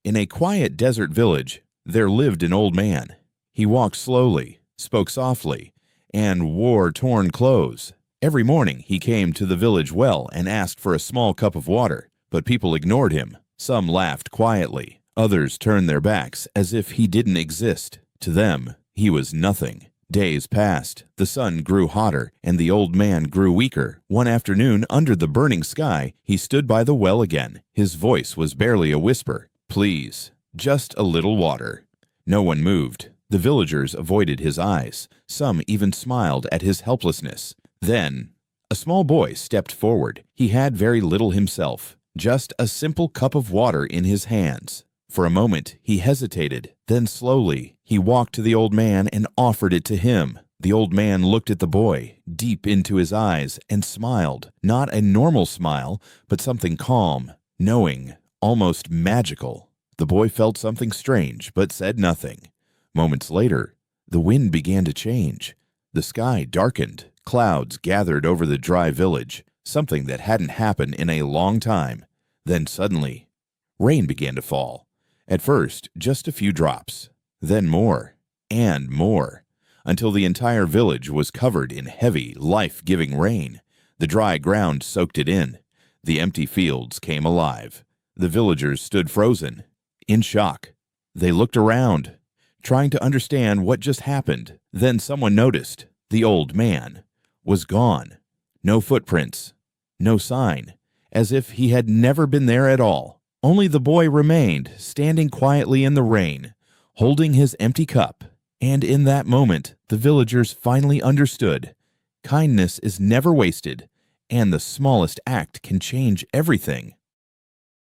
In a quiet desert village, there lived an old man. He walked slowly, spoke softly, and wore torn clothes. Every morning he came to the village well and asked for a small cup of water, but people ignored him. Some laughed quietly. Others turned their backs as if he didn't exist. To them, he was nothing. Days passed, the sun grew hotter, and the old man grew weaker. One afternoon, under the burning sky, he stood by the well again. His voice was barely a whisper. "Please, just a little water." No one moved. The villagers avoided his eyes. Some even smiled at his helplessness. Then, a small boy stepped forward. He had very little himself, just a simple cup of water in his hands. For a moment, he hesitated. Then slowly, he walked to the old man and offered it to him. The old man looked at the boy, deep into his eyes, and smiled. Not a normal smile, but something calm, knowing, almost magical. The boy felt something strange, but said nothing. Moments later, the wind began to change. The sky darkened. Clouds gathered over the dry village, something that hadn't happened in a long time. Then suddenly, rain began to fall. At first, just a few drops, then more and more, until the entire village was covered in heavy, life-giving rain. The dry ground soaked it in. The empty fields came alive. The villagers stood frozen, in shock. They looked around, trying to understand what just happened. Then someone noticed. The old man was gone. No footprints, no sign, as if he had never been there at all. Only the boy remained, standing quietly in the rain, holding his empty cup. And in that moment, the villagers finally understood. Kindness is never wasted, and the smallest act can change everything.